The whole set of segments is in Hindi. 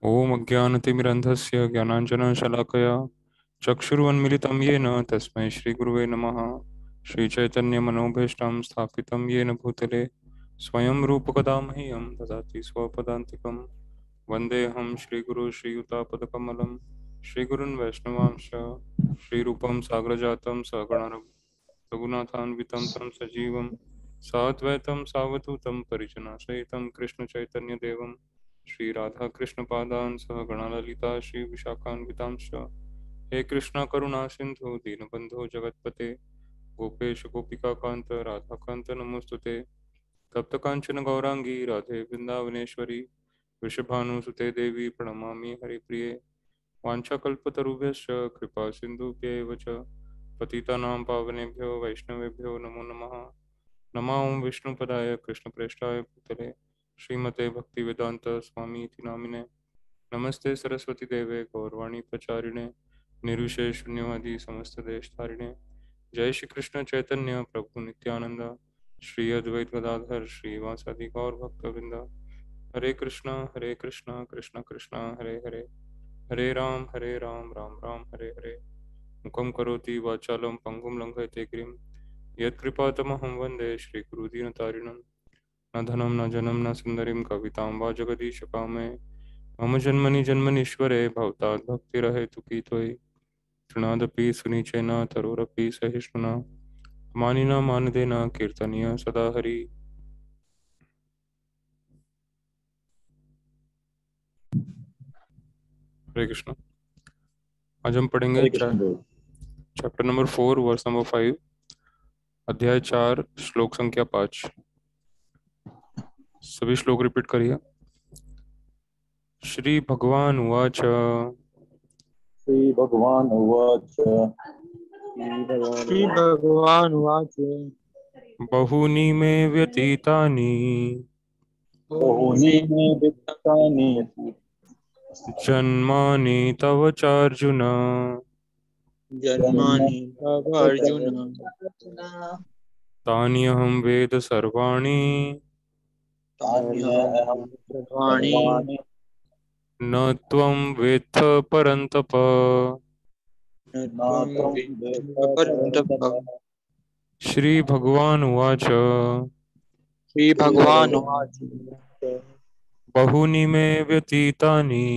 ओम अज्ञानतिमिरन्धस्य ज्ञानाञ्जनशलाकया चक्षुरुन्मिलितं येन तस्मै श्रीगुरुवे नमः। श्रीचैतन्यमनोभीष्टं स्थापितं येन भूतले स्वयं रूपकदा मह्यं ददाति स्वपदान्तिकं। वन्देऽहं श्रीगुरु श्रीयुतापदकमलं श्रीगुरुन् वैष्णवांश श्रीरूपं साग्रजातं सहगणं रघुनाथान्वितं तं सजीवं साद्वैतं सावधूतं परिजनसहितं कृष्णचैतन्यदेवं श्री राधा कृष्ण पादान सह गणा ललिता श्री विशाखान्वितांश। हे कृष्णा करुणा सिंधु दीनबंधो जगतपते गोपेश गोपिका कांत राधा कांत नमोस्तुते। तप्त कांचन गौरांगी राधे वृंदावनेश्वरी वृषभानुसुते देवी प्रणमामि हरिप्रिये। वाञ्छाकल्पतरुभ्यश्च कृपा सिन्धुभ्यैव च पतितानां पावनेभ्यो वैष्णवेभ्यो नमो नमः। नमः ओं विष्णुपदाय कृष्णप्रेष्ठाय भूतले श्रीमते भक्तिवेदांत स्वामी इति नामिने। नमस्ते सरस्वती देवे गौरवाणी प्रचारिणे निर्विशेष शून्यवादी समस्त देश धारिणे। जय श्री कृष्ण चैतन्य प्रभु नित्यानंद श्री अद्वैत गदाधर श्रीवासादि गौर भक्तवृंद। हरे कृष्णा कृष्ण कृष्ण हरे हरे हरे राम राम हरे हरे। मुखं करोति वाचालं पंगुं लंघयते गिरिं यत्कृपातमहं वन्दे श्रीगुरुदीनतारिणं। न धनं न जनं न सुन्दरीं कवितां वा जगदीशकामे मम जन्मनि जन्मनीश्वरे भवतात् भक्तिरहेतुकी त्वयि। तृणादपि सुनिचेन तरोरपि सहिष्णुना मानिना मानदेन कीर्तनीय सदा हरि। हरे कृष्ण। आज हम पढ़ेंगे हरे कृष्ण गुरु। चैप्टर नंबर 4 वर्स नंबर 5 अध्याय 4 श्लोक संख्या 5। सभी श्लोक रिपीट करिए। श्री भगवान उवाच श्री भगवान उवाच श्रीभगवानुवाच बहूनि मे व्यतीतानि बहूनि मे वित्तानि जन्मानि तव चार्जुन जन्मानि तव अर्जुन तान्यहं वेद सर्वाणि तान्यहं सर्वाणि सर्वाणि न त्वं वेत्थ परन्तप। न न त्वं त्वं वेत्थ वेत्थ परन्तप। परन्तप। श्री भगवान उवाच श्रीभगवानुवाच बहूनि मे व्यतीतानि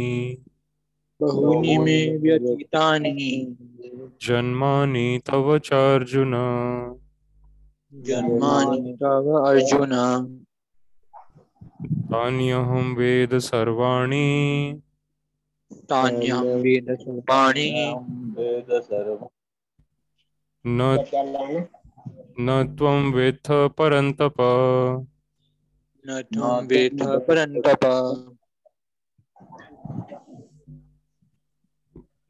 बहूनि मे व्यतीतानि जन्मानि तव चार्जुन जन्मानि तव अर्जुन तान्यहं वेद सर्वाणि तान्यहं वेद सर्वाणि वेद सर्व न न त्वं वेत्थ परन्तप। न न त्वं त्वं वेत्थ परन्तप।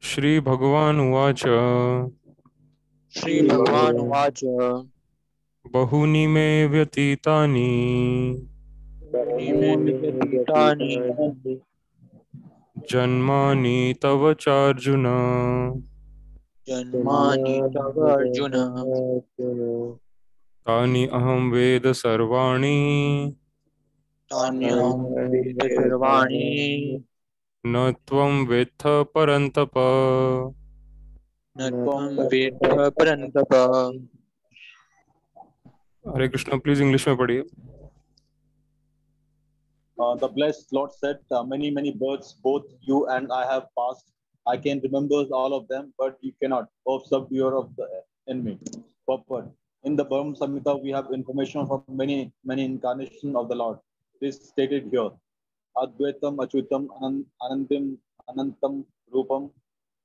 श्री भगवान उवाच श्रीभगवानुवाच बहूनि मे व्यतीतानि बहूनि मे व्यतीतानि जन्मानि तव चार्जुन जन्मानि तव अर्जुन तानि अहं वेद सर्वाणि तान्यहं वेद सर्वाणि न त्वं वेत्थ परन्तप। न त्वं वेत्थ परन्तप। हरे कृष्ण। प्लीज इंग्लिश में पढ़िए। The blessed Lord said, many births, both you and I have passed. I can remember all of them, but you cannot. O subduer of the enemy. Purport. In the Burma Samhita, we have information from many incarnations of the Lord. It is stated here. Advaitam, Achutam, Anantam, Anantam, Rupam,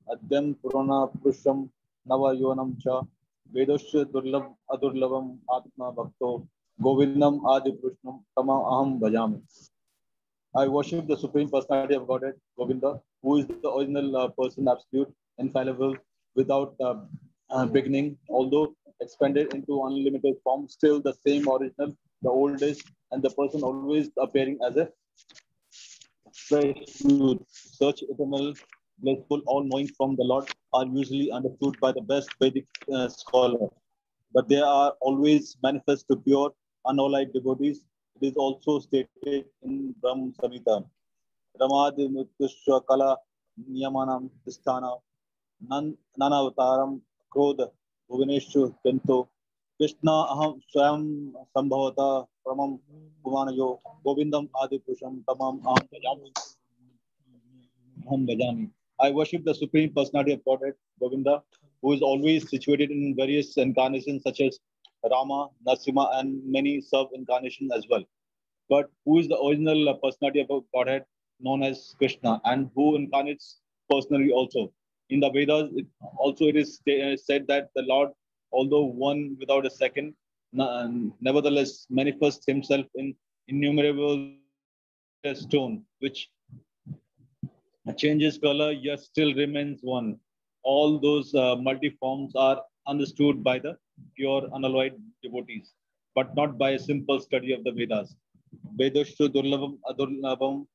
Adyam, Purana, Purusham, Nava, Yonam, Cha, Vedasya, Durlab, Adurlavam, Atma, Bhakto, Govindam, Adi, Pushnam, Tama, Aham, Bhajami. I worship the Supreme Personality of Godhead, Govinda, who is the original person, absolute, infallible, without beginning, although expanded into unlimited form, still the same original, the oldest, and the person always appearing as a fresh truth. Such eternal, blissful, all-knowing from the Lord are usually understood by the best Vedic scholar, but they are always manifest to pure, unallied devotees. It is also stated in Brahma Samhita. रमादि मृत्युश्च कला नियमानां स्थाना नानावतारं क्रोध भुवनेषु किन्तु कृष्ण अहं स्वयं संभवतः परमं पुमानयो गोविंदम आदिपुरुषं तमाम अहं भजामि. I worship the Supreme Personality of Godhead, Govinda, who is always situated in various incarnations such as Rama, Narasimha, and many sub-incarnations as well. But who is the original personality of Godhead, known as Krishna, and who incarnates personally also? In the Vedas, it is said that the Lord, although one without a second, nevertheless manifests himself in innumerable stone, which changes color yet still remains one. All those multiforms are understood by the pure unalloyed devotees, but not by a simple study of the Vedas. Vedashtu Durlabam Adurlabam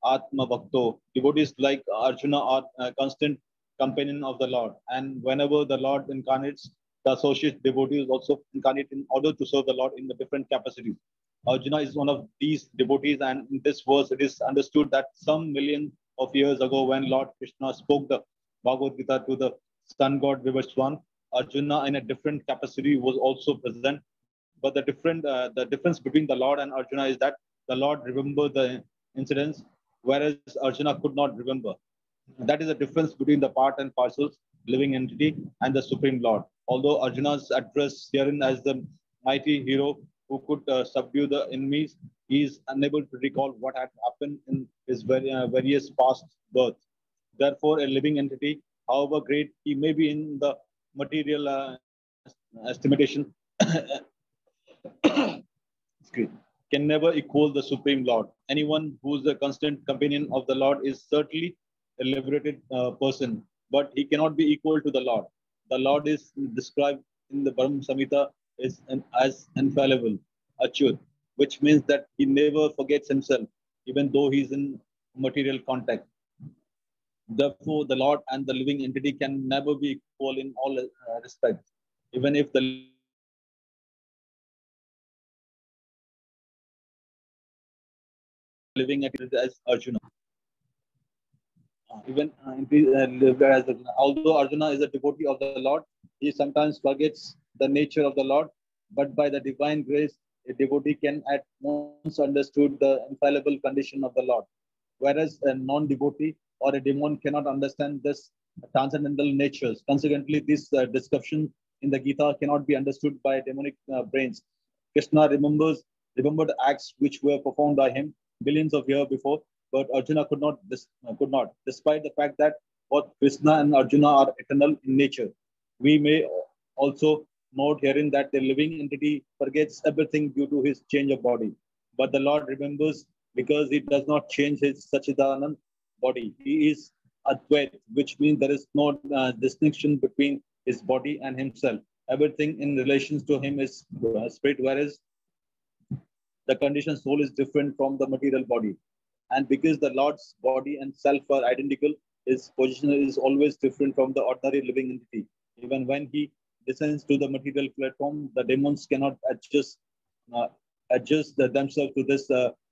Atma Bhakto. Devotees like Arjuna are a constant companion of the Lord. And whenever the Lord incarnates, the associate devotees also incarnate in order to serve the Lord in the different capacities. Arjuna is one of these devotees, and in this verse, it is understood that some million of years ago, when Lord Krishna spoke the Bhagavad Gita to the sun god Vivaswan, Arjuna, in a different capacity, was also present. But the difference between the Lord and Arjuna is that the Lord remembered the incidents, whereas Arjuna could not remember. That is the difference between the part and parcels, living entity, and the Supreme Lord. Although Arjuna's address herein as the mighty hero who could subdue the enemies, he is unable to recall what had happened in his various past births. Therefore, a living entity, however great he may be in the material estimation, can never equal the Supreme Lord. Anyone who is a constant companion of the Lord is certainly a liberated person, but he cannot be equal to the Lord. The Lord is described in the Brahma Samhita as infallible, Achyut, which means that he never forgets himself, even though he is in material contact. Therefore, the Lord and the living entity can never be equal in all respects. Even if the living entity as Arjuna. Although Arjuna is a devotee of the Lord, he sometimes forgets the nature of the Lord, but by the divine grace, a devotee can at once understood the infallible condition of the Lord, whereas a non-devotee or a demon cannot understand this transcendental natures. Consequently, this description in the Gita cannot be understood by demonic brains. Krishna remembered acts which were performed by him billions of years before, but Arjuna could not, despite the fact that both Krishna and Arjuna are eternal in nature. We may also note herein that the living entity forgets everything due to his change of body, but the Lord remembers because he does not change his Sachidanand body. He is Advait, which means there is no distinction between his body and himself. Everything in relations to him is spirit, whereas the conditioned soul is different from the material body. And because the Lord's body and self are identical, his position is always different from the ordinary living entity. Even when he descends to the material platform, the demons cannot uh, adjust themselves to this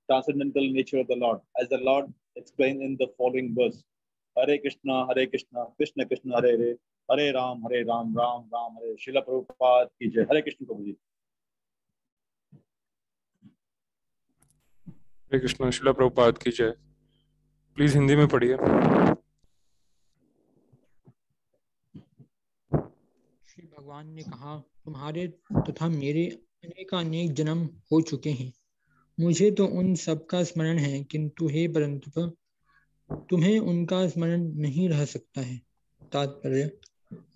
transcendental nature of the Lord, as the Lord explained in the following verse. Hare Krishna, Krishna Krishna, Hare Hare, Hare Ram, Ram Ram, Hare. Srila Prabhupada ki jai. Hare Krishna Prabhuji. हरे कृष्णा. शिला प्रभुपाद की जय. प्लीज हिंदी में पढ़िए. श्री भगवान ने कहा, तुम्हारे तथा मेरे अनेकानेक जन्म हो चुके हैं. मुझे तो उन सब का स्मरण है, किंतु हे परंतु तुम्हें उनका स्मरण नहीं रह सकता है. तात्पर्य: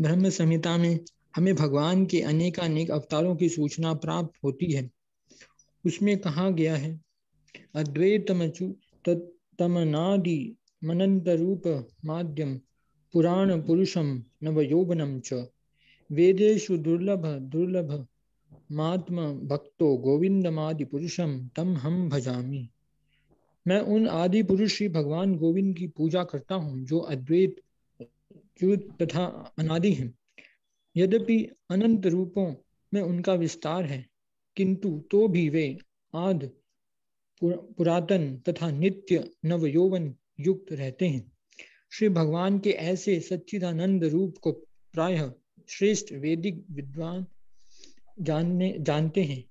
ब्रह्म संहिता में हमें भगवान के अनेकानेक अवतारों की सूचना प्राप्त होती है. उसमें कहा गया है, अद्वैतमच्युतमनादि मनंतरूप माध्यम पुराण पुरुषम नवयौवनम च वेदेषु दुर्लभ मात्म भक्तो गोविंदमादि पुरुषम तम हम भजामि. मैं उन आदि पुरुष श्री भगवान गोविंद की पूजा करता हूँ, जो अद्वैत तथा अनादि हैं. यद्यपि अनंत रूपों में उनका विस्तार है, किंतु तो भी वे आदि पुरातन तथा नित्य नव यौवन युक्त रहते हैं। श्री भगवान के ऐसे सच्चिदानंद रूप को प्रायः श्रेष्ठ वैदिक विद्वान जानते हैं,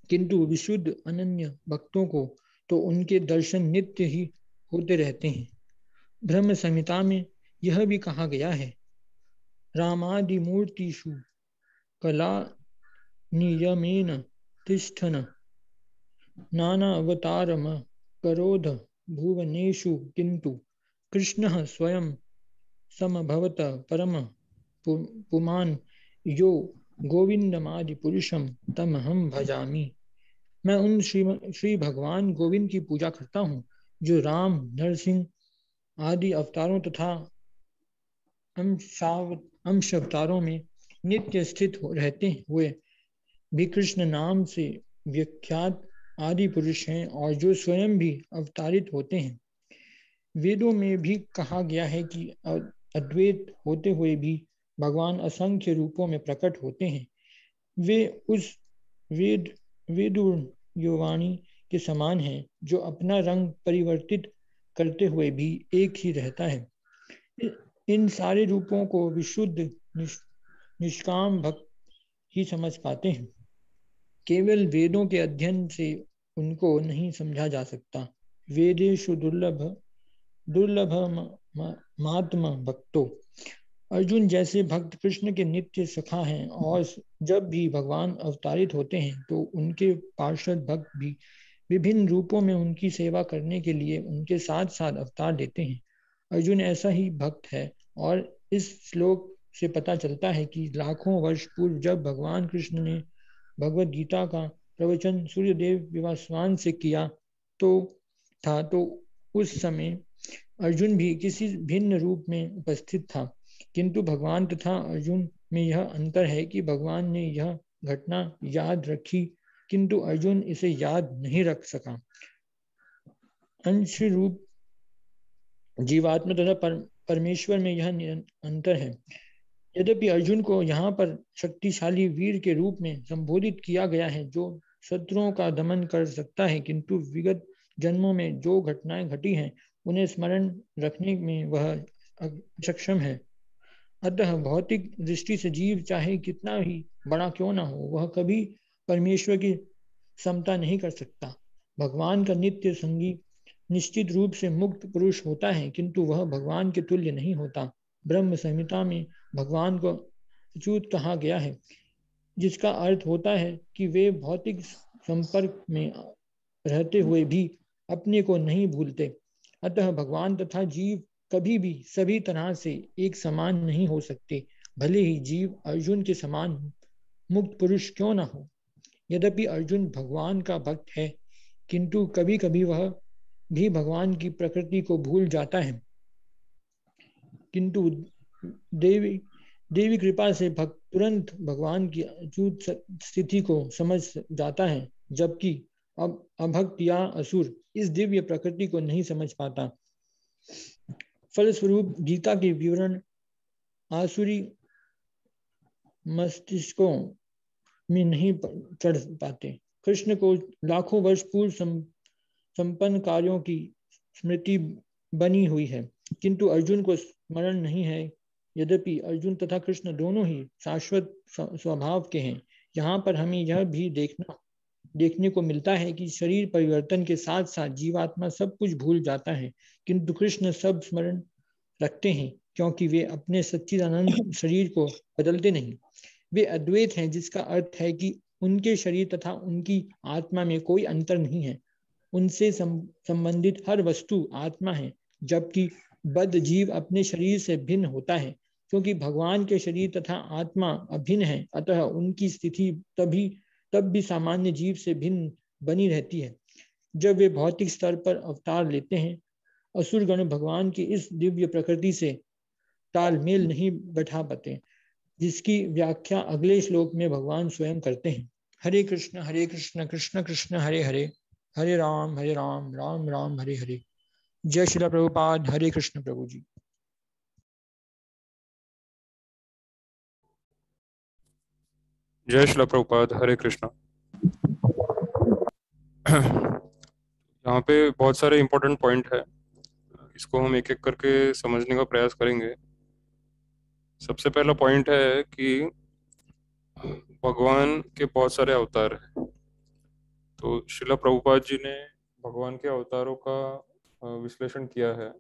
किंतु विशुद्ध अनन्य भक्तों को तो उनके दर्शन नित्य ही होते रहते हैं। ब्रह्म संहिता में यह भी कहा गया है, रामादि मूर्तिषु कला नियमेन तिष्ठन नानावतारम करोध भुवनेषु किंतु कृष्णः स्वयं समभवत परम पुमान् यो गोविंदमादि पुरुषम तमहम भजामि। मैं उन श्री भगवान गोविंद की पूजा करता हूँ जो राम, नरसिंह आदि अवतारों तथा अंश अवतारों में नित्य स्थित रहते हुए भी कृष्ण नाम से विख्यात आदि पुरुष हैं और जो स्वयं भी अवतारित होते हैं। वेदों में भी कहा गया है कि अद्वैत होते हुए भी भगवान असंख्य रूपों में प्रकट होते हैं। वे उस वेदुर्वाणी के समान हैं जो अपना रंग परिवर्तित करते हुए भी एक ही रहता है। इन सारे रूपों को विशुद्ध निष्काम भक्त ही समझ पाते हैं। केवल वेदों के अध्ययन से उनको नहीं समझा जा सकता। वेदेषु दुर्लभ महात्मा भक्तो। अर्जुन जैसे भक्त कृष्ण के नित्य सखा हैं और जब भी भगवान अवतारित होते हैं तो उनके पार्षद भक्त भी विभिन्न रूपों में उनकी सेवा करने के लिए उनके साथ साथ अवतार लेते हैं। अर्जुन ऐसा ही भक्त है और इस श्लोक से पता चलता है कि लाखों वर्ष पूर्व जब भगवान कृष्ण ने भगवद गीता का प्रवचन सूर्यदेव विवासवान से किया तो उस समय अर्जुन भी किसी भिन्न रूप में उपस्थित था, किंतु भगवान तथा अर्जुन में यह अंतर है कि भगवान ने यह घटना याद रखी किंतु अर्जुन इसे याद नहीं रख सका। अंश रूप जीवात्मा तथा परमेश्वर में यह अंतर है। यद्यपि अर्जुन को यहाँ पर शक्तिशाली वीर के रूप में संबोधित किया गया है जो शत्रुओं का दमन कर सकता है, किंतु विगत जन्मों में जो घटनाएं घटी हैं उन्हें स्मरण रखने में वह सक्षम है। अतः भौतिक दृष्टि से जीव चाहे कितना ही बड़ा क्यों ना हो, वह कभी परमेश्वर की समता नहीं कर सकता। भगवान का नित्य संगी निश्चित रूप से मुक्त पुरुष होता है, किंतु वह भगवान के तुल्य नहीं होता। ब्रह्म संहिता में भगवान को अच्युत कहा गया है, जिसका अर्थ होता है कि वे भौतिक संपर्क में रहते हुए भी अपने को नहीं भूलते। अतः भगवान तथा जीव कभी भी सभी तरह से एक समान नहीं हो सकते, भले ही जीव अर्जुन के समान मुक्त पुरुष क्यों न हो। यद्यपि अर्जुन भगवान का भक्त है, किंतु कभी कभी वह भी भगवान की प्रकृति को भूल जाता है, किंतु देवी कृपा से भक्त तुरंत भगवान की अचूत स्थिति को समझ जाता है, जबकि अब अभक्त या असुर इस दिव्य प्रकृति को नहीं समझ पाता। फलस्वरूप गीता के विवरण आसुरी मस्तिष्कों में नहीं चढ़ पाते। कृष्ण को लाखों वर्ष पूर्व संपन्न कार्यों की स्मृति बनी हुई है, किंतु अर्जुन को स्मरण नहीं है। यद्यपि अर्जुन तथा कृष्ण दोनों ही शाश्वत स्वभाव के हैं। यहाँ पर हमें यह भी देखने को मिलता है कि शरीर परिवर्तन के साथ साथ जीवात्मा सब कुछ भूल जाता है, किंतु कृष्ण सब स्मरण रखते हैं क्योंकि वे अपने सच्चिदानंद शरीर को बदलते नहीं। वे अद्वैत हैं, जिसका अर्थ है कि उनके शरीर तथा उनकी आत्मा में कोई अंतर नहीं है। उनसे संबंधित हर वस्तु आत्मा है, जबकि बद्ध जीव अपने शरीर से भिन्न होता है। क्योंकि भगवान के शरीर तथा आत्मा अभिन्न है, अतः उनकी स्थिति तब भी सामान्य जीव से भिन्न बनी रहती है। जब वे भौतिक स्तर पर अवतार लेते हैं, असुरगण भगवान की इस दिव्य प्रकृति से तालमेल नहीं बैठा पाते, जिसकी व्याख्या अगले श्लोक में भगवान स्वयं करते हैं। हरे कृष्ण कृष्ण कृष्ण हरे हरे, हरे राम राम राम हरे हरे। जय श्री प्रभुपाद। हरे कृष्ण प्रभु जी। जय श्री प्रभुपाद। हरे कृष्ण। यहाँ पे बहुत सारे इंपॉर्टेंट पॉइंट है। इसको हम एक एक करके समझने का प्रयास करेंगे। सबसे पहला पॉइंट है कि भगवान के बहुत सारे अवतार हैं। तो श्रीला प्रभुपाद जी ने भगवान के अवतारों का विश्लेषण किया है।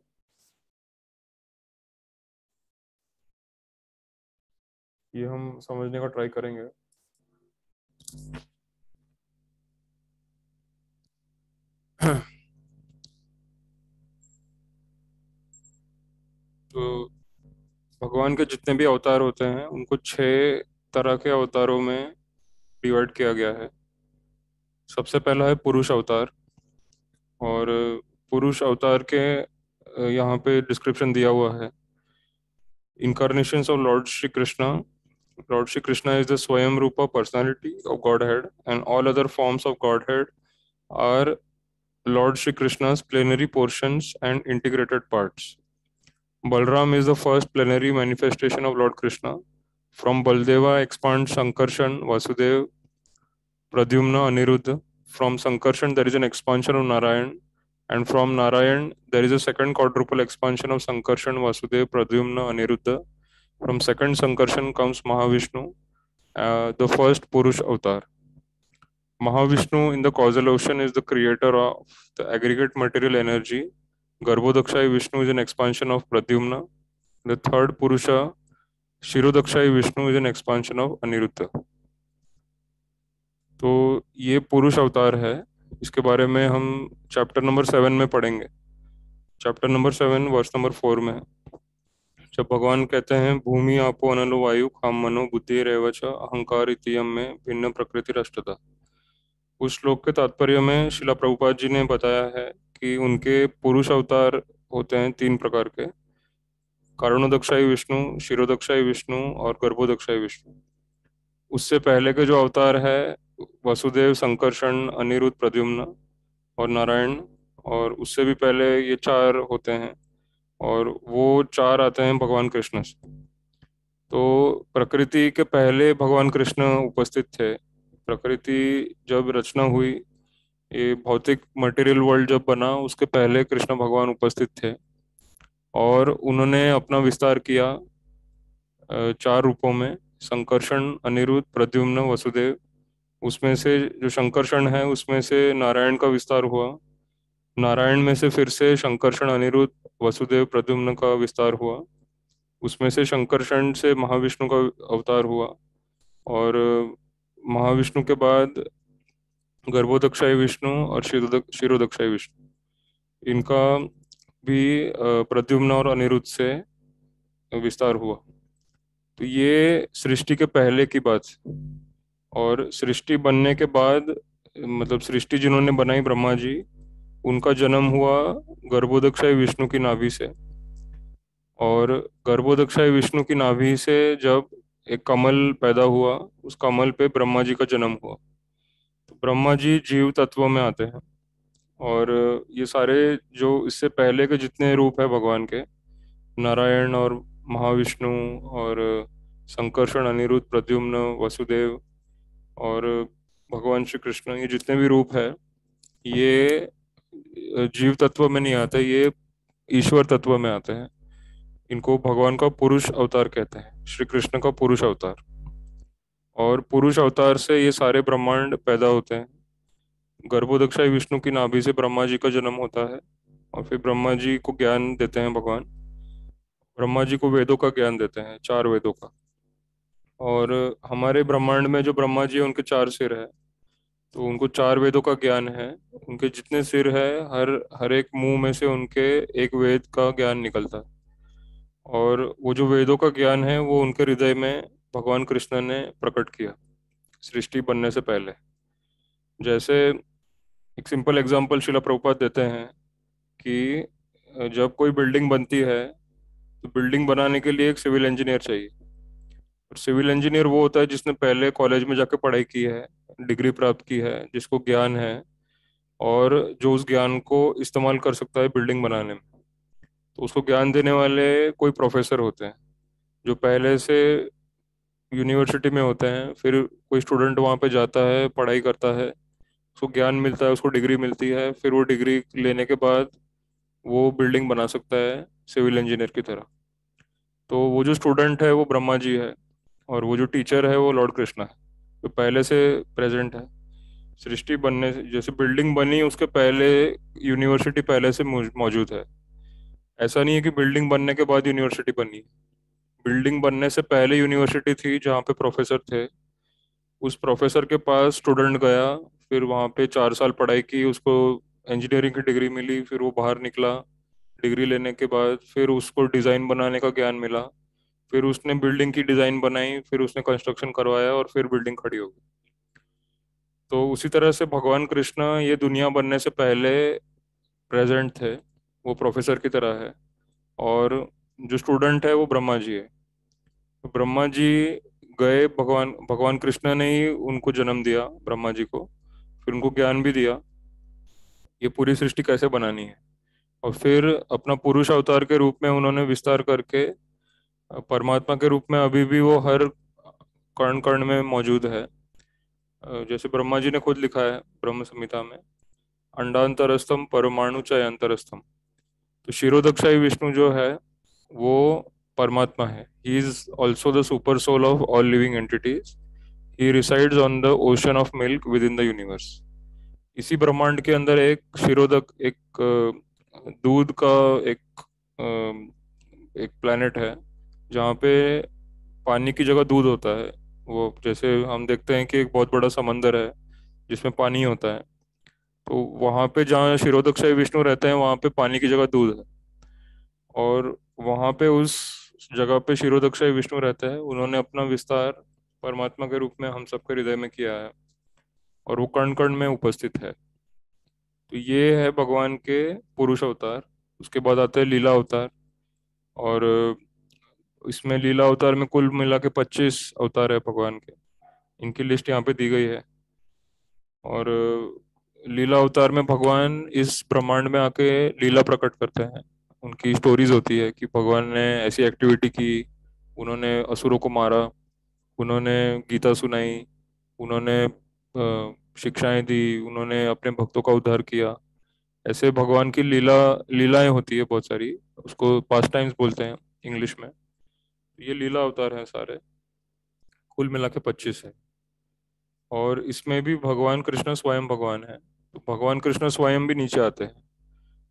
ये हम समझने का ट्राई करेंगे। तो भगवान के जितने भी अवतार होते हैं उनको 6 तरह के अवतारों में डिवाइड किया गया है। सबसे पहला है पुरुष अवतार। और पुरुष अवतार के यहाँ पे डिस्क्रिप्शन दिया हुआ है। Incarnations of Lord Shri Krishna. Lord Shri Krishna is the Swayam Rupa personality of Godhead, and all other forms of Godhead are Lord Shri Krishna's plenary portions and integrated parts. Balram is the first plenary manifestation of Lord Krishna. From Baldeva expands Sankarshan, Vasudev, Pradyumna, Aniruddha. From Sankarshan there is an expansion of Narayan, and from Narayan there is a second quadruple expansion of Sankarshan, Vasudev, Pradyumna, Aniruddha. From second Sankarshan comes Mahavishnu, the first Purush avatar. Mahavishnu in the causal ocean is the creator of the aggregate material energy. Garbhodakshai Vishnu is an expansion of Pradyumna. The third Purusha, Shirodakshai Vishnu, is an expansion of Aniruddha. तो ये पुरुष अवतार है। इसके बारे में हम चैप्टर नंबर 7 में पढ़ेंगे। चैप्टर नंबर 7 वर्स नंबर 4 में जब भगवान कहते हैं भूमि आपो अनलो वायु खाम मनो बुद्धि रेवच अहंकार इतियम में भिन्न प्रकृति अष्टधा। उस श्लोक के तात्पर्य में शिला प्रभुपाद जी ने बताया है कि उनके पुरुष अवतार होते हैं 3 प्रकार के। कारणोदक्षाई विष्णु, शिरोदक्षाई विष्णु और गर्भोदक्षाई विष्णु। उससे पहले के जो अवतार है वसुदेव, संकर्षण, अनिरुद्ध, प्रद्युम्न और नारायण, और उससे भी पहले ये 4 होते हैं, और वो 4 आते हैं भगवान कृष्ण से। तो प्रकृति के पहले भगवान कृष्ण उपस्थित थे। प्रकृति जब रचना हुई, ये भौतिक मटेरियल वर्ल्ड जब बना, उसके पहले कृष्ण भगवान उपस्थित थे और उन्होंने अपना विस्तार किया 4 रूपों में। संकर्षण, अनिरुद्ध, प्रद्युम्न, वसुदेव। उसमें से जो संकर्षण है उसमें से नारायण का विस्तार हुआ। नारायण में से फिर से संकर्षण, अनिरुद्ध, वसुदेव, प्रद्युम्न का विस्तार हुआ। उसमें से संकर्षण से महाविष्णु का अवतार हुआ, और महाविष्णु के बाद गर्भोदक्षाई विष्णु और शिरोदक्षाई विष्णु, इनका भी प्रद्युम्न और अनिरुद्ध से विस्तार हुआ। तो ये सृष्टि के पहले की बात है। और सृष्टि बनने के बाद, मतलब सृष्टि जिन्होंने बनाई ब्रह्मा जी, उनका जन्म हुआ गर्भोदक्षाई विष्णु की नाभि से। और गर्भोदक्षाई विष्णु की नाभि से जब एक कमल पैदा हुआ, उस कमल पे ब्रह्मा जी का जन्म हुआ। तो ब्रह्मा जी जीव तत्व में आते हैं। और ये सारे जो इससे पहले के जितने रूप है भगवान के, नारायण और महाविष्णु और संकर्षण, अनिरुद्ध, प्रद्युम्न, वसुदेव और भगवान श्री कृष्ण, ये जितने भी रूप है, ये जीव तत्व में नहीं आते, ये ईश्वर तत्व में आते हैं। इनको भगवान का पुरुष अवतार कहते हैं, श्री कृष्ण का पुरुष अवतार। और पुरुष अवतार से ये सारे ब्रह्मांड पैदा होते हैं। गर्भोदक्षाई विष्णु की नाभि से ब्रह्मा जी का जन्म होता है, और फिर ब्रह्मा जी को ज्ञान देते हैं भगवान। ब्रह्मा जी को वेदों का ज्ञान देते हैं, 4 वेदों का। और हमारे ब्रह्मांड में जो ब्रह्मा जी है उनके 4 सिर है, तो उनको 4 वेदों का ज्ञान है। उनके जितने सिर है, हर हर एक मुंह में से उनके एक वेद का ज्ञान निकलता है। और वो जो वेदों का ज्ञान है वो उनके हृदय में भगवान कृष्ण ने प्रकट किया सृष्टि बनने से पहले। जैसे एक सिंपल एग्जांपल शिला प्रभुपाद देते हैं कि जब कोई बिल्डिंग बनती है, तो बिल्डिंग बनाने के लिए एक सिविल इंजीनियर चाहिए। और सिविल इंजीनियर वो होता है जिसने पहले कॉलेज में जाके पढ़ाई की है, डिग्री प्राप्त की है, जिसको ज्ञान है, और जो उस ज्ञान को इस्तेमाल कर सकता है बिल्डिंग बनाने में। तो उसको ज्ञान देने वाले कोई प्रोफेसर होते हैं जो पहले से यूनिवर्सिटी में होते हैं। फिर कोई स्टूडेंट वहाँ पे जाता है, पढ़ाई करता है, उसको ज्ञान मिलता है, उसको डिग्री मिलती है। फिर वो डिग्री लेने के बाद वो बिल्डिंग बना सकता है सिविल इंजीनियर की तरह। तो वो जो स्टूडेंट है वो ब्रह्मा जी है, और वो जो टीचर है वो लॉर्ड कृष्णा है, जो पहले से प्रेजेंट है। सृष्टि बनने जैसे बिल्डिंग बनी उसके पहले यूनिवर्सिटी पहले से मौजूद है। ऐसा नहीं है कि बिल्डिंग बनने के बाद यूनिवर्सिटी बनी। बिल्डिंग बनने से पहले यूनिवर्सिटी थी जहाँ पे प्रोफेसर थे। उस प्रोफेसर के पास स्टूडेंट गया, फिर वहाँ पे 4 साल पढ़ाई की, उसको इंजीनियरिंग की डिग्री मिली, फिर वो बाहर निकला। डिग्री लेने के बाद फिर उसको डिज़ाइन बनाने का ज्ञान मिला। फिर उसने बिल्डिंग की डिज़ाइन बनाई, फिर उसने कंस्ट्रक्शन करवाया और फिर बिल्डिंग खड़ी हो गई। तो उसी तरह से भगवान कृष्ण ये दुनिया बनने से पहले प्रेजेंट थे, वो प्रोफेसर की तरह है। और जो स्टूडेंट है वो ब्रह्मा जी है। तो ब्रह्मा जी गए, भगवान भगवान कृष्ण ने ही उनको जन्म दिया, ब्रह्मा जी को। फिर उनको ज्ञान भी दिया ये पूरी सृष्टि कैसे बनानी है। और फिर अपना पुरुष अवतार के रूप में उन्होंने विस्तार करके परमात्मा के रूप में अभी भी वो हर कण कण में मौजूद है। जैसे ब्रह्मा जी ने खुद लिखा है ब्रह्म संहिता में, अंडांतरस्थम परमाणु च अंतरस्थम। तो क्षीरोदक्षाई विष्णु जो है वो परमात्मा है। He is also the super soul of all living entities. He resides on the ocean of milk within the universe. इसी ब्रह्मांड के अंदर एक क्षीरोदक, एक दूध का एक एक प्लेनेट है जहाँ पे पानी की जगह दूध होता है। वो जैसे हम देखते हैं कि एक बहुत बड़ा समंदर है जिसमें पानी होता है, तो वहाँ पे जहाँ क्षीरोदक्षाई विष्णु रहते हैं वहाँ पे पानी की जगह दूध है। और वहाँ पे उस जगह पे क्षीरोदक्षाई विष्णु रहते हैं, उन्होंने अपना विस्तार परमात्मा के रूप में हम सबके हृदय में किया है, और वो कण कण में उपस्थित है। तो ये है भगवान के पुरुष अवतार। उसके बाद आते हैं लीला अवतार। और इसमें लीला अवतार में कुल मिला के 25 अवतार है भगवान के। इनकी लिस्ट यहाँ पे दी गई है। और लीला अवतार में भगवान इस ब्रह्मांड में आके लीला प्रकट करते हैं। उनकी स्टोरीज होती है कि भगवान ने ऐसी एक्टिविटी की, उन्होंने असुरों को मारा, उन्होंने गीता सुनाई, उन्होंने शिक्षाएं दी, उन्होंने अपने भक्तों का उद्धार किया। ऐसे भगवान की लीलाएं होती है बहुत सारी। उसको पास टाइम्स बोलते हैं इंग्लिश में। ये लीला अवतार हैं सारे, कुल मिला के 25 है। और इसमें भी भगवान कृष्ण स्वयं भगवान है, तो भगवान कृष्ण स्वयं भी नीचे आते हैं।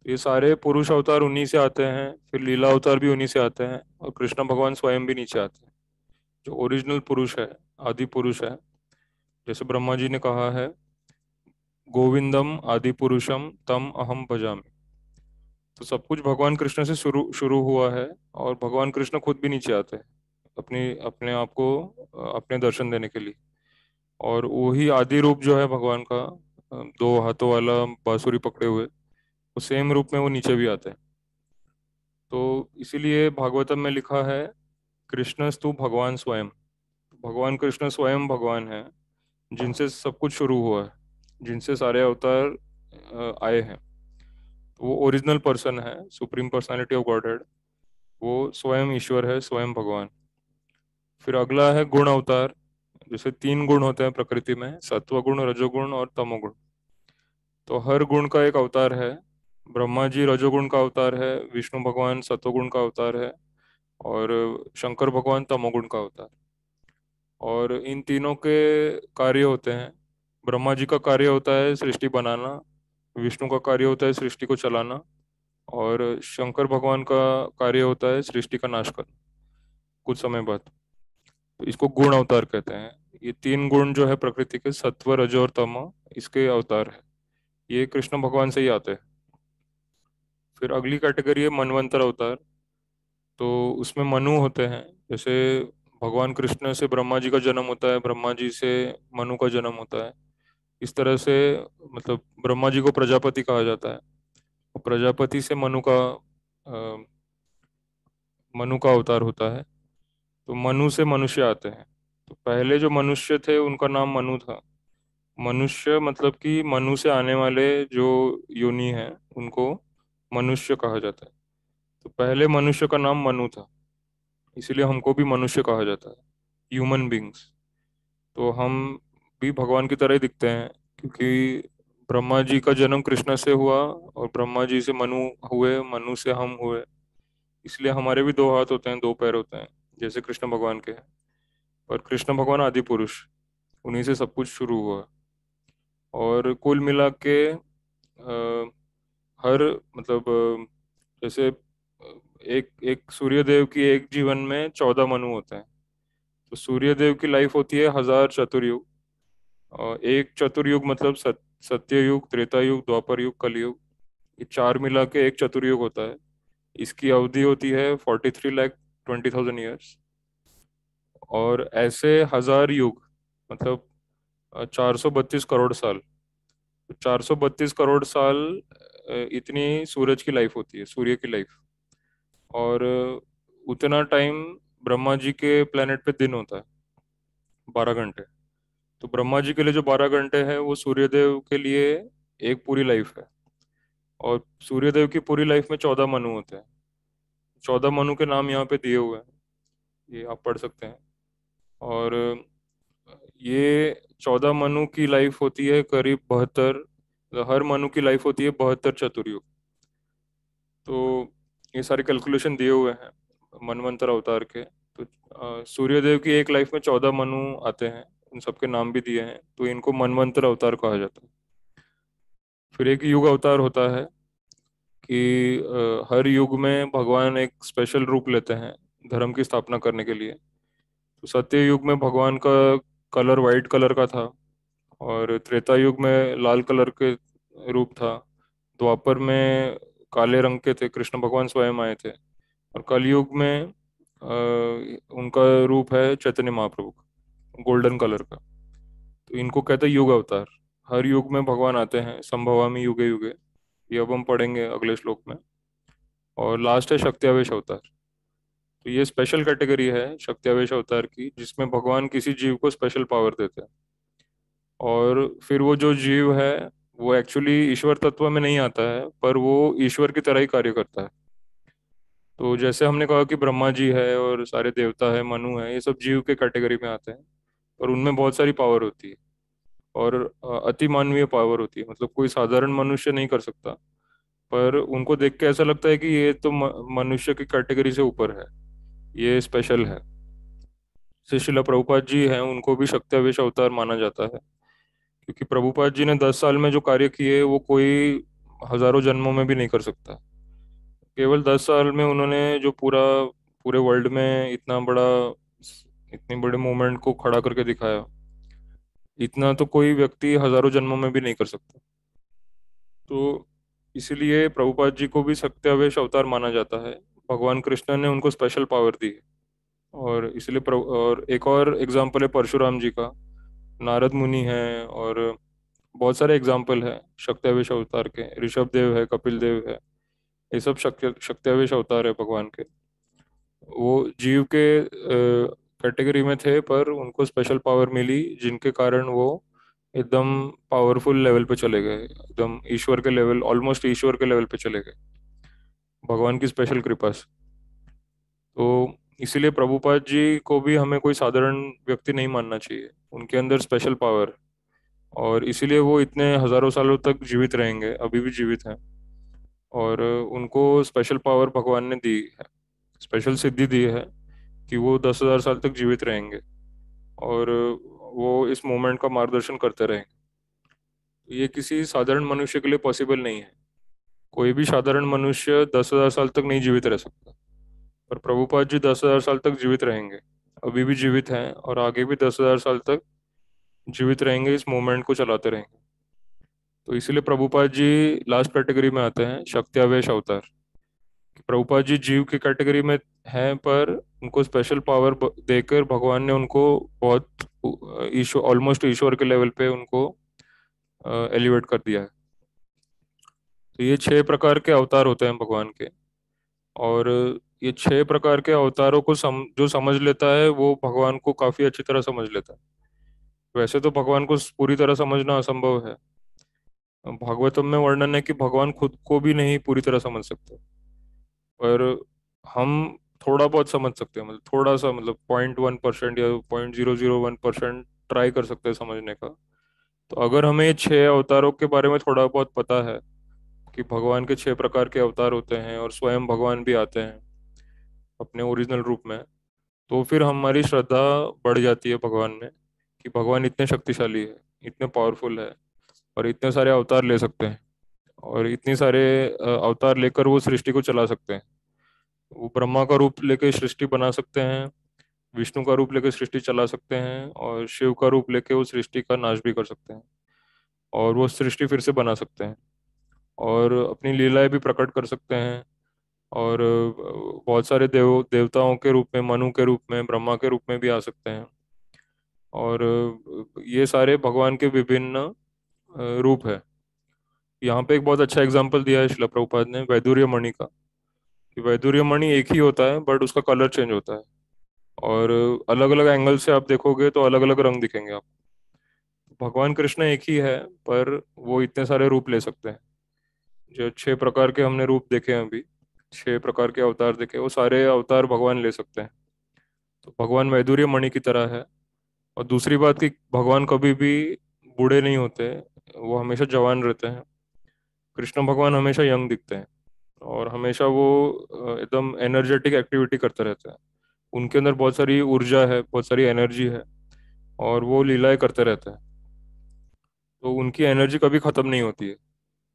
ये सारे पुरुष अवतार उन्हीं से आते हैं, फिर लीला अवतार भी उन्हीं से आते हैं, और कृष्ण भगवान स्वयं भी नीचे आते हैं। जो ओरिजिनल पुरुष है, आदि पुरुष है, जैसे ब्रह्मा जी ने कहा है, गोविंदम आदि पुरुषम तम अहम भजामि। तो सब कुछ भगवान कृष्ण से शुरू शुरू हुआ है, और भगवान कृष्ण खुद भी नीचे आते हैं अपनी अपने आप को अपने दर्शन देने के लिए। और वही आदि रूप जो है भगवान का, 2 हाथों वाला बांसुरी पकड़े हुए, वो सेम रूप में वो नीचे भी आते हैं। तो इसीलिए भागवतम में लिखा है, कृष्णस्तु भगवान स्वयं। भगवान कृष्ण स्वयं भगवान है, जिनसे सब कुछ शुरू हुआ है, जिनसे सारे अवतार आए हैं। तो वो ओरिजिनल पर्सन है, सुप्रीम पर्सनालिटी ऑफ गॉडहेड। वो स्वयं ईश्वर है, स्वयं भगवान। फिर अगला है गुण अवतार। जैसे 3 गुण होते हैं प्रकृति में, सत्व गुण, रजोगुण और तमोगुण। तो हर गुण का एक अवतार है। ब्रह्मा जी रजोगुण का अवतार है, विष्णु भगवान सत्वगुण का अवतार है, और शंकर भगवान तमोगुण का अवतार। और इन तीनों के कार्य होते हैं। ब्रह्मा जी का कार्य होता है सृष्टि बनाना, विष्णु का कार्य होता है सृष्टि को चलाना, और शंकर भगवान का कार्य होता है सृष्टि का नाश करना कुछ समय बाद। तो इसको गुण अवतार कहते हैं। ये 3 गुण जो है प्रकृति के, सत्व रजो और तम, इसके अवतार है। ये कृष्ण भगवान से ही आते हैं। फिर अगली कैटेगरी है मनवंतर अवतार। तो उसमें मनु होते हैं। जैसे भगवान कृष्ण से ब्रह्मा जी का जन्म होता है, ब्रह्मा जी से मनु का जन्म होता है। इस तरह से मतलब ब्रह्मा जी को प्रजापति कहा जाता है, और प्रजापति से मनु का अवतार होता है। तो मनु से मनुष्य आते हैं। तो पहले जो मनुष्य थे उनका नाम मनु था। मनुष्य मतलब कि मनु से आने वाले जो योनि है उनको मनुष्य कहा जाता है। तो पहले मनुष्य का नाम मनु था, इसीलिए हमको भी मनुष्य कहा जाता है, ह्यूमन बींग्स। तो हम भी भगवान की तरह ही दिखते हैं, क्योंकि ब्रह्मा जी का जन्म कृष्ण से हुआ और ब्रह्मा जी से मनु हुए, मनु से हम हुए, इसलिए हमारे भी दो हाथ होते हैं, दो पैर होते हैं जैसे कृष्ण भगवान के हैं। पर कृष्ण भगवान आदि पुरुष, उन्हीं से सब कुछ शुरू हुआ। और कुल मिला के हर मतलब जैसे एक एक सूर्य देव की एक जीवन में 14 मनु होते हैं। तो सूर्य देव की लाइफ होती है 1000 चतुर्युग। और एक चतुर्युग मतलब सत्ययुग, त्रेता युग, द्वापर युग, कलयुग, ये चार मिला के एक चतुर्युग होता है। इसकी अवधि होती है 43,20,000 ईयर्स। और ऐसे 1000 युग मतलब 432 करोड़ साल। 432 करोड़ साल इतनी सूरज की लाइफ होती है, सूर्य की लाइफ। और उतना टाइम ब्रह्मा जी के प्लेनेट पे दिन होता है, 12 घंटे। तो ब्रह्मा जी के लिए जो 12 घंटे हैं वो सूर्यदेव के लिए एक पूरी लाइफ है। और सूर्यदेव की पूरी लाइफ में 14 मनु होते हैं। 14 मनु के नाम यहाँ पे दिए हुए हैं, ये आप पढ़ सकते हैं। और ये 14 मनु की लाइफ होती है करीब 72, हर मनु की लाइफ होती है 72 चतुर्युग। तो ये सारे कैलकुलेशन दिए हुए हैं मनवंतर अवतार के। तो सूर्यदेव की एक लाइफ में 14 मनु आते हैं, उन सबके नाम भी दिए हैं, तो इनको मनवंतर अवतार कहा जाता है। फिर एक युग अवतार होता है कि हर युग में भगवान एक स्पेशल रूप लेते हैं धर्म की स्थापना करने के लिए। तो सत्य युग में भगवान का कलर वाइट कलर का था, और त्रेता युग में लाल कलर के रूप था। द्वापर में काले रंग के थे, कृष्ण भगवान स्वयं आए थे। और कलयुग में उनका रूप है चैतन्य महाप्रभु का, गोल्डन कलर का। तो इनको कहते हैं युग अवतार। हर युग में भगवान आते हैं, संभवामि युगे युगे, ये अब हम पढ़ेंगे अगले श्लोक में। और लास्ट है शक्त्यावेश अवतार। तो ये स्पेशल कैटेगरी है शक्त्यावेश अवतार की, जिसमें भगवान किसी जीव को स्पेशल पावर देते हैं। और फिर वो जो जीव है वो एक्चुअली ईश्वर तत्व में नहीं आता है, पर वो ईश्वर की तरह ही कार्य करता है। तो जैसे हमने कहा कि ब्रह्मा जी है और सारे देवता है, मनु है, ये सब जीव के कैटेगरी में आते हैं। और उनमें बहुत सारी पावर होती है, और अति मानवीय पावर होती है, मतलब कोई साधारण मनुष्य नहीं कर सकता। पर उनको देख के ऐसा लगता है कि ये तो मनुष्य की कैटेगरी से ऊपर है, ये स्पेशल है। जैसे शिला प्रभुपाद जी हैं, उनको भी शक्त्यावेश अवतार माना जाता है, क्योंकि प्रभुपाद जी ने 10 साल में जो कार्य किए वो कोई हजारों जन्मों में भी नहीं कर सकता। केवल 10 साल में उन्होंने जो पूरा पूरे वर्ल्ड में इतनी बड़े मूवमेंट को खड़ा करके दिखाया, इतना तो कोई व्यक्ति हजारों जन्मों में भी नहीं कर सकता। तो इसीलिए प्रभुपाद जी को भी सत्यावेश अवतार माना जाता है। भगवान कृष्ण ने उनको स्पेशल पावर दी है। और इसलिए और एक और एग्जाम्पल है परशुराम जी का, नारद मुनि है, और बहुत सारे एग्जाम्पल है शक्त्यावेश अवतार के। ऋषभ देव है, कपिल देव है, ये सब शक्त्यावेश अवतार है भगवान के। वो जीव के कैटेगरी में थे, पर उनको स्पेशल पावर मिली, जिनके कारण वो एकदम पावरफुल लेवल पे चले गए, एकदम ईश्वर के लेवल, ऑलमोस्ट ईश्वर के लेवल पे चले गए भगवान की स्पेशल कृपा से। तो इसीलिए प्रभुपाद जी को भी हमें कोई साधारण व्यक्ति नहीं मानना चाहिए, उनके अंदर स्पेशल पावर। और इसीलिए वो इतने हजारों सालों तक जीवित रहेंगे, अभी भी जीवित हैं। और उनको स्पेशल पावर भगवान ने दी है, स्पेशल सिद्धि दी है कि वो 10,000 साल तक जीवित रहेंगे, और वो इस मूवमेंट का मार्गदर्शन करते रहेंगे। ये किसी साधारण मनुष्य के लिए पॉसिबल नहीं है। कोई भी साधारण मनुष्य 10,000 साल तक नहीं जीवित रह सकता, पर प्रभुपाद जी 10,000 साल तक जीवित रहेंगे, अभी भी जीवित हैं, और आगे भी 10,000 साल तक जीवित रहेंगे, इस मूवमेंट को चलाते रहेंगे। तो इसीलिए प्रभुपाद जी लास्ट कैटेगरी में आते हैं, शक्त्यावेश अवतार। प्रभुपाद जी जीव की कैटेगरी में हैं, पर उनको स्पेशल पावर देकर भगवान ने उनको बहुत ईश्वर, ऑलमोस्ट ईश्वर के लेवल पे उनको एलिवेट कर दिया है। तो ये 6 प्रकार के अवतार होते हैं भगवान के। और ये 6 प्रकार के अवतारों को जो समझ लेता है वो भगवान को काफी अच्छी तरह समझ लेता है। वैसे तो भगवान को पूरी तरह समझना असंभव है। भागवतम में वर्णन है कि भगवान खुद को भी नहीं पूरी तरह समझ सकते, पर हम थोड़ा बहुत समझ सकते हैं, मतलब थोड़ा सा, मतलब 0.1% या 0.001% ट्राई कर सकते हैं समझने का। तो अगर हमें ये 6 अवतारों के बारे में थोड़ा बहुत पता है कि भगवान के 6 प्रकार के अवतार होते हैं और स्वयं भगवान भी आते हैं अपने ओरिजिनल रूप में, तो फिर हमारी श्रद्धा बढ़ जाती है भगवान में, कि भगवान इतने शक्तिशाली है, इतने पावरफुल है, और इतने सारे अवतार ले सकते हैं, और इतने सारे अवतार लेकर वो सृष्टि को चला सकते हैं। वो ब्रह्मा का रूप लेके सृष्टि बना सकते हैं, विष्णु का रूप लेके सृष्टि चला सकते हैं, और शिव का रूप लेके वो सृष्टि का नाश भी कर सकते हैं, और वो सृष्टि फिर से बना सकते हैं, और अपनी लीलाएं भी प्रकट कर सकते हैं। और बहुत सारे देवताओं के रूप में, मनु के रूप में, ब्रह्मा के रूप में भी आ सकते हैं। और ये सारे भगवान के विभिन्न रूप है। यहाँ पे एक बहुत अच्छा एग्जाम्पल दिया है शिला प्रभुपाद ने वैदुर्य मणि का, कि वैदुर्य मणि एक ही होता है बट उसका कलर चेंज होता है, और अलग अलग एंगल से आप देखोगे तो अलग अलग रंग दिखेंगे आप। भगवान कृष्ण एक ही है, पर वो इतने सारे रूप ले सकते हैं। जो 6 प्रकार के हमने रूप देखे हैं अभी, 6 प्रकार के अवतार देखे, वो सारे अवतार भगवान ले सकते हैं। तो भगवान वैदुर्य मणि की तरह है। और दूसरी बात कि भगवान कभी भी बूढ़े नहीं होते, वो हमेशा जवान रहते हैं। कृष्ण भगवान हमेशा यंग दिखते हैं, और हमेशा वो एकदम एनर्जेटिक एक्टिविटी करते रहते हैं। उनके अंदर बहुत सारी ऊर्जा है, बहुत सारी एनर्जी है, और वो लीलाएं करते रहते हैं। तो उनकी एनर्जी कभी खत्म नहीं होती है,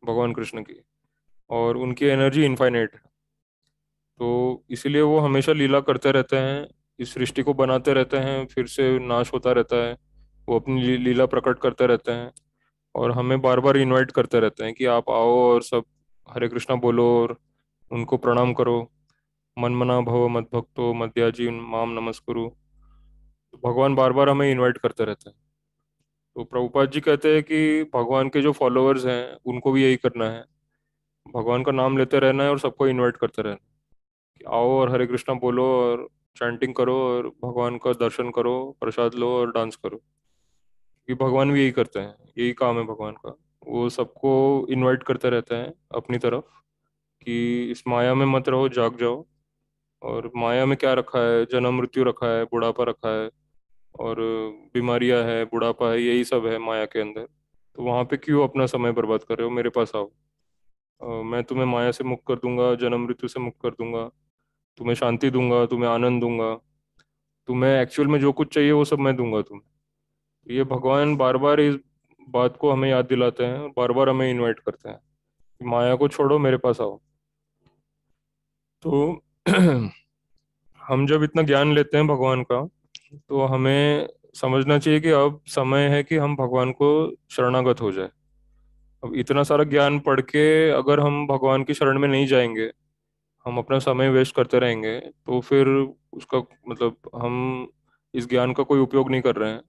भगवान कृष्ण की, और उनकी एनर्जी इनफाइनाइट है। तो इसीलिए वो हमेशा लीला करते रहते हैं, इस सृष्टि को बनाते रहते हैं, फिर से नाश होता रहता है। वो अपनी लीला प्रकट करते रहते हैं, और हमें बार बार इनवाइट करते रहते हैं कि आप आओ और सब हरे कृष्णा बोलो और उनको प्रणाम करो। मनमना भव मद भक्तो मद्याजी माम नमस्कुरु। तो भगवान बार बार हमें इनवाइट करते रहते हैं। तो प्रभुपाद जी कहते हैं कि भगवान के जो फॉलोअर्स हैं उनको भी यही करना है, भगवान का नाम लेते रहना है और सबको इनवाइट करते रहना है कि आओ और हरे कृष्णा बोलो और चैंटिंग करो और भगवान का दर्शन करो, प्रसाद लो और डांस करो। कि भगवान भी यही करते हैं, यही काम है भगवान का। वो सबको इनवाइट करते रहते हैं अपनी तरफ, कि इस माया में मत रहो, जाग जाओ। और माया में क्या रखा है? जन्म मृत्यु रखा है, बुढ़ापा रखा है, और बीमारियां है, बुढ़ापा है, यही सब है माया के अंदर। तो वहां पे क्यों अपना समय बर्बाद कर रहे हो? मेरे पास आओ। मैं तुम्हें माया से मुक्त कर दूंगा, जन्म मृत्यु से मुक्त कर दूंगा, तुम्हें शांति दूंगा, तुम्हें आनंद दूंगा, तुम्हें एक्चुअल में जो कुछ चाहिए वो सब मैं दूंगा तुम्हें। तो ये भगवान बार बार इस बात को हमें याद दिलाते हैं, बार बार हमें इनवाइट करते हैं कि माया को छोड़ो, मेरे पास आओ। तो हम जब इतना ज्ञान लेते हैं भगवान का, तो हमें समझना चाहिए कि अब समय है कि हम भगवान को शरणागत हो जाए। अब इतना सारा ज्ञान पढ़ के अगर हम भगवान की शरण में नहीं जाएंगे, हम अपना समय वेस्ट करते रहेंगे, तो फिर उसका मतलब हम इस ज्ञान का कोई उपयोग नहीं कर रहे हैं।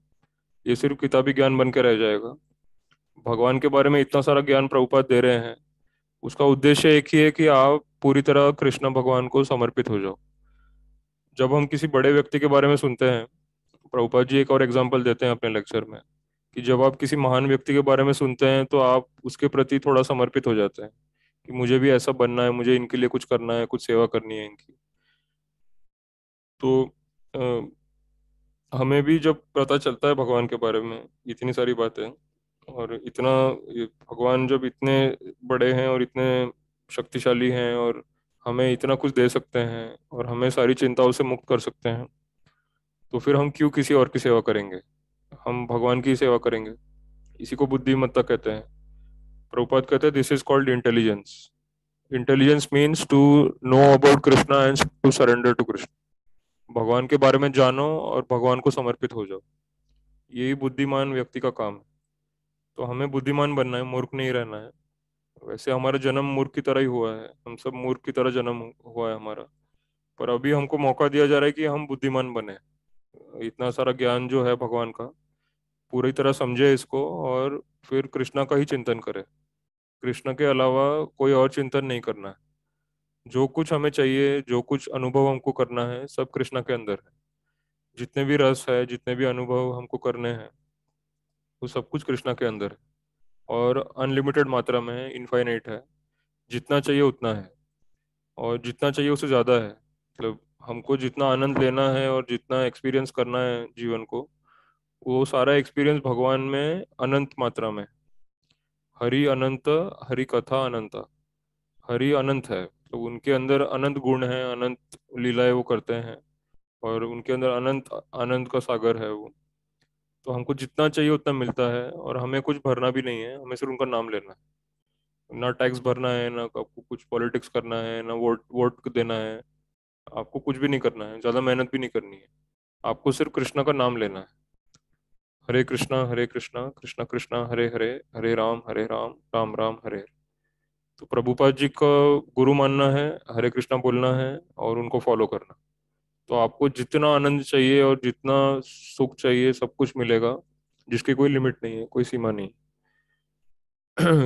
ये सिर्फ किताबी ज्ञान बन के रह जाएगा। भगवान के बारे में इतना सारा ज्ञान प्रभुपाद दे रहे हैं, उसका उद्देश्य एक ही है कि आप पूरी तरह कृष्ण भगवान को समर्पित हो जाओ। जब हम किसी बड़े व्यक्ति के बारे में सुनते हैं, प्रभुपाद जी एक और एग्जाम्पल देते हैं अपने लेक्चर में, कि जब आप किसी महान व्यक्ति के बारे में सुनते हैं तो आप उसके प्रति थोड़ा समर्पित हो जाते हैं, कि मुझे भी ऐसा बनना है, मुझे इनके लिए कुछ करना है, कुछ सेवा करनी है इनकी। तो अ, हमें भी जब पता चलता है भगवान के बारे में इतनी सारी बातें, और इतना ये भगवान जब इतने बड़े हैं और इतने शक्तिशाली हैं और हमें इतना कुछ दे सकते हैं और हमें सारी चिंताओं से मुक्त कर सकते हैं, तो फिर हम क्यों किसी और की सेवा करेंगे? हम भगवान की ही सेवा करेंगे। इसी को बुद्धिमत्ता कहते हैं। प्रभुपाद कहते हैं this is called intelligence. Intelligence means to know about Krishna and to surrender to Krishna. भगवान के बारे में जानो और भगवान को समर्पित हो जाओ। यही बुद्धिमान व्यक्ति का काम है। तो हमें बुद्धिमान बनना है, मूर्ख नहीं रहना है। वैसे हमारा जन्म मूर्ख की तरह ही हुआ है, हम सब मूर्ख की तरह जन्म हुआ है हमारा। पर अभी हमको मौका दिया जा रहा है कि हम बुद्धिमान बने। इतना सारा ज्ञान जो है भगवान का, पूरी तरह समझे इसको, और फिर कृष्णा का ही चिंतन करें। कृष्ण के अलावा कोई और चिंतन नहीं करना है। जो कुछ हमें चाहिए, जो कुछ अनुभव हमको करना है, सब कृष्णा के अंदर है। जितने भी रस है, जितने भी अनुभव हमको करने हैं, वो सब कुछ कृष्णा के अंदर है। और अनलिमिटेड मात्रा में है, इनफाइनाइट है। जितना चाहिए उतना है, और जितना चाहिए उससे ज़्यादा है। मतलब हमको जितना आनंद लेना है और जितना एक्सपीरियंस करना है जीवन को, वो सारा एक्सपीरियंस भगवान में अनंत मात्रा में। हरि अनंत, हरि कथा अनंत। हरि अनंत है तो उनके अंदर अनंत गुण है, अनंत लीलाएं वो करते हैं, और उनके अंदर अनंत आनंद का सागर है वो। तो हमको जितना चाहिए उतना मिलता है, और हमें कुछ भरना भी नहीं है, हमें सिर्फ उनका नाम लेना है। ना टैक्स भरना है, ना आपको कुछ पॉलिटिक्स करना है, ना वोट वोट देना है। आपको कुछ भी नहीं करना है, ज्यादा मेहनत भी नहीं करनी है। आपको सिर्फ कृष्णा का नाम लेना है। हरे कृष्णा कृष्णा कृष्णा हरे हरे, हरे राम राम राम हरे हरे। तो प्रभुपाद जी का गुरु मानना है, हरे कृष्णा बोलना है, और उनको फॉलो करना। तो आपको जितना आनंद चाहिए और जितना सुख चाहिए सब कुछ मिलेगा, जिसकी कोई लिमिट नहीं है, कोई सीमा नहीं।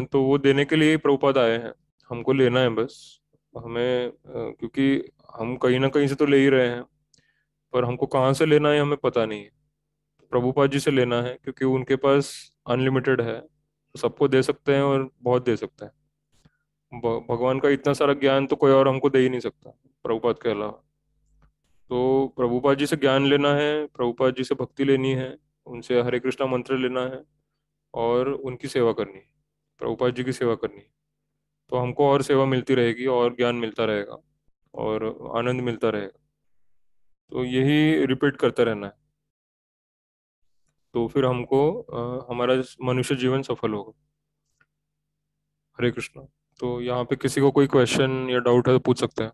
तो वो देने के लिए ही प्रभुपाद आए हैं, हमको लेना है बस। हमें क्योंकि हम कहीं ना कहीं से तो ले ही रहे हैं, पर हमको कहाँ से लेना है हमें पता नहीं है। प्रभुपाद जी से लेना है, क्योंकि उनके पास अनलिमिटेड है, तो सबको दे सकते हैं और बहुत दे सकते हैं। भगवान का इतना सारा ज्ञान तो कोई और हमको दे ही नहीं सकता प्रभुपाद के अलावा। तो प्रभुपाद जी से ज्ञान लेना है, प्रभुपाद जी से भक्ति लेनी है, उनसे हरे कृष्णा मंत्र लेना है, और उनकी सेवा करनी है, प्रभुपाद जी की सेवा करनी है। तो हमको और सेवा मिलती रहेगी, और ज्ञान मिलता रहेगा, और आनंद मिलता रहेगा। तो यही रिपीट करते रहना है, तो फिर हमको हमारा मनुष्य जीवन सफल होगा। हरे कृष्णा। तो यहाँ पे किसी को कोई क्वेश्चन या डाउट है तो पूछ सकते हैं।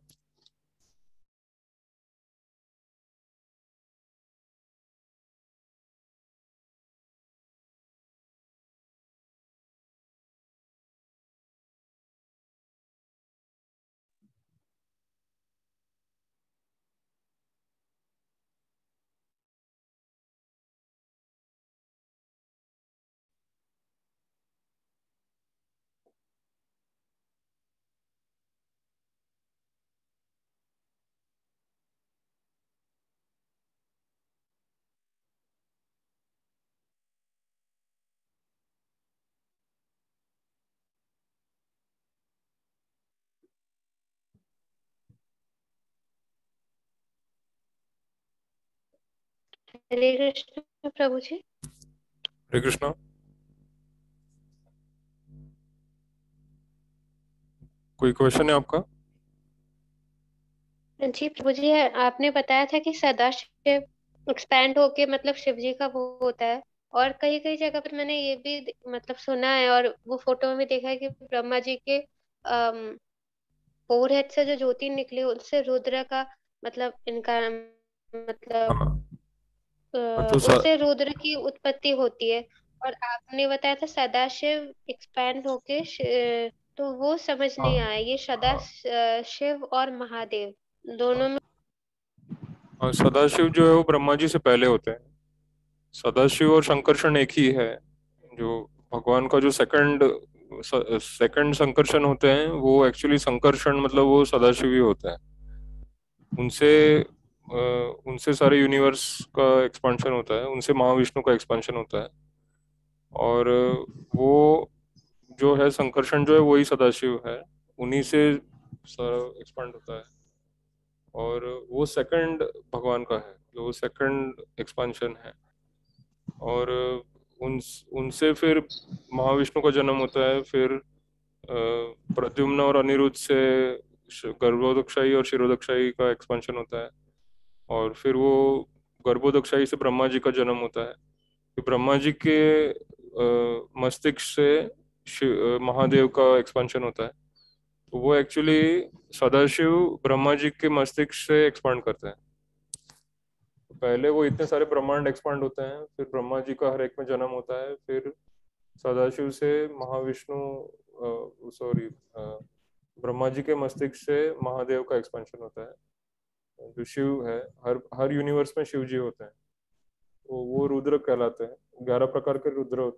हरे कृष्ण प्रभु जी। हरे कृष्णा। कोई क्वेश्चन है आपका? जी प्रभु जी, आपने बताया था कि सदाशिव एक्सपैंड होके मतलब शिव जी का वो होता है, और कई कई जगह पर मैंने ये भी मतलब सुना है, और वो फोटो में भी देखा है कि ब्रह्मा जी के फोरहेड से जो ज्योति निकली उससे रुद्र का मतलब इनका मतलब हाँ। तो उससे रुद्र की उत्पत्ति होती है। और आपने बताया था सदाशिव एक्सपैंड होके तो वो समझ हाँ नहीं आया, ये सदा हाँ शिव और महादेव दोनों में। हाँ, सदाशिव जो है वो ब्रह्मा जी से पहले होते हैं। सदाशिव और संकर्षण एक ही है। जो भगवान का जो सेकंड संकर्षण होते हैं, वो एक्चुअली संकर्षण मतलब वो सदाशिव ही होता है। उनसे उनसे सारे यूनिवर्स का एक्सपांशन होता है, उनसे महाविष्णु का एक्सपांशन होता है। और वो जो है संकर्षण जो है वही सदाशिव है, उन्हीं से सारा एक्सपांड होता है। और वो सेकंड भगवान का है, जो सेकंड एक्सपांशन है। और उन उनसे फिर महाविष्णु का जन्म होता है। फिर प्रद्युम्न और अनिरुद्ध से गर्भोदकशाही और क्षीरोदकशाही का एक्सपांशन होता है। और फिर वो गर्भोदकशाही से ब्रह्मा जी का जन्म होता है। फिर ब्रह्मा जी के मस्तिष्क से महादेव का एक्सपांशन होता है। तो वो एक्चुअली सदाशिव ब्रह्मा जी के मस्तिष्क से एक्सपांड करते हैं। तो पहले वो इतने सारे ब्रह्मांड एक्सपांड होते हैं, फिर ब्रह्मा जी का हर एक में जन्म होता है, फिर सदाशिव से महाविष्णु, सॉरी, ब्रह्मा जी के मस्तिष्क से महादेव का एक्सपेंशन होता है। जो शिव है, हर हर यूनिवर्स में शिव जी होते हैं, तो वो रुद्र कहलाते हैं। 11 प्रकार के रुद्र होते हैं।